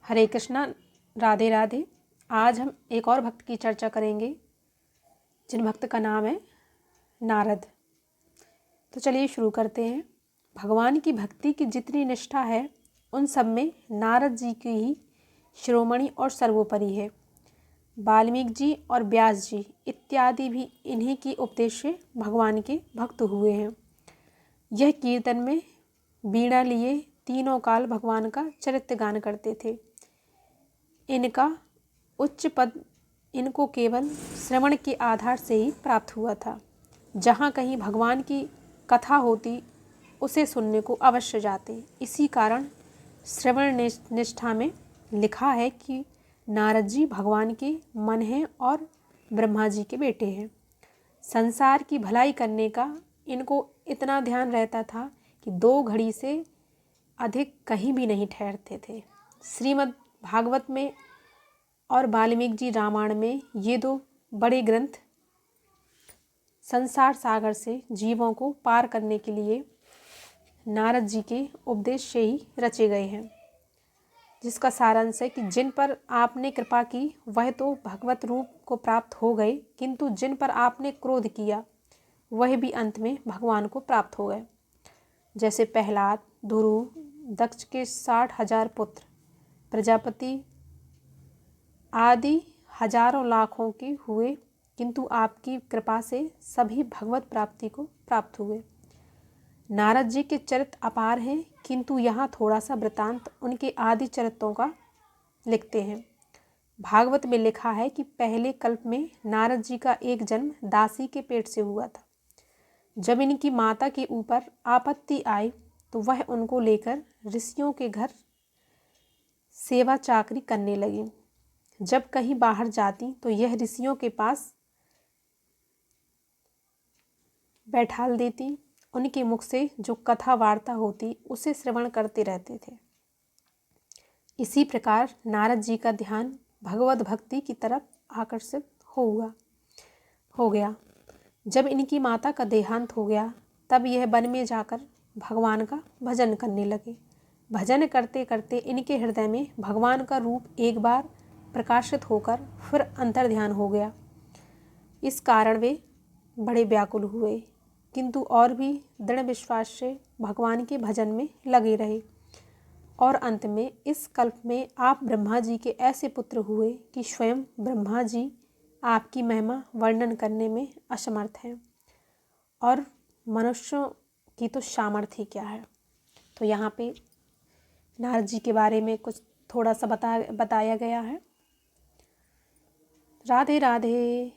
हरे कृष्णा, राधे राधे। आज हम एक और भक्त की चर्चा करेंगे जिन भक्त का नाम है नारद। तो चलिए शुरू करते हैं। भगवान की भक्ति की जितनी निष्ठा है उन सब में नारद जी की ही शिरोमणि और सर्वोपरि है। वाल्मीकि जी और व्यास जी इत्यादि भी इन्हीं की उपदेश से भगवान के भक्त हुए हैं। यह कीर्तन में वीणा लिए तीनों काल भगवान का चरित्र गान करते थे। इनका उच्च पद इनको केवल श्रवण के आधार से ही प्राप्त हुआ था। जहाँ कहीं भगवान की कथा होती उसे सुनने को अवश्य जाते। इसी कारण श्रवण निष्ठा में लिखा है कि नारद जी भगवान के मन हैं और ब्रह्मा जी के बेटे हैं। संसार की भलाई करने का इनको इतना ध्यान रहता था कि 2 घड़ी से अधिक कहीं भी नहीं ठहरते थे। श्रीमद् भागवत में और वाल्मीकि जी रामायण में ये 2 बड़े ग्रंथ संसार सागर से जीवों को पार करने के लिए नारद जी के उपदेश से ही रचे गए हैं, जिसका सारांश है कि जिन पर आपने कृपा की वह तो भगवत रूप को प्राप्त हो गए, किंतु जिन पर आपने क्रोध किया वह भी अंत में भगवान को प्राप्त हो गए। जैसे प्रहलाद, ध्रुव, दक्ष के 60,000 पुत्र, प्रजापति आदि हजारों लाखों के हुए, किंतु आपकी कृपा से सभी भगवत प्राप्ति को प्राप्त हुए। नारद जी के चरित्र अपार हैं, किंतु यहाँ थोड़ा सा वृतांत उनके आदि चरित्रों का लिखते हैं। भागवत में लिखा है कि पहले कल्प में नारद जी का एक जन्म दासी के पेट से हुआ था। जब इनकी माता के ऊपर आपत्ति आई तो वह उनको लेकर ऋषियों के घर सेवा चाकरी करने लगी। जब कहीं बाहर जाती तो यह ऋषियों के पास बैठाल देती। उनके मुख से जो कथा वार्ता होती उसे श्रवण करते रहते थे। इसी प्रकार नारद जी का ध्यान भगवत भक्ति की तरफ आकर्षित हो गया। जब इनकी माता का देहांत हो गया तब यह वन में जाकर भगवान का भजन करने लगे। भजन करते करते इनके हृदय में भगवान का रूप एक बार प्रकाशित होकर फिर अंतर्ध्यान हो गया। इस कारण वे बड़े व्याकुल हुए, किंतु और भी दृढ़ विश्वास से भगवान के भजन में लगे रहे। और अंत में इस कल्प में आप ब्रह्मा जी के ऐसे पुत्र हुए कि स्वयं ब्रह्मा जी आपकी महिमा वर्णन करने में असमर्थ हैं, और मनुष्यों की तो सामर्थ्य क्या है। तो यहाँ पे नारद जी के बारे में कुछ थोड़ा सा बताया गया है। राधे राधे।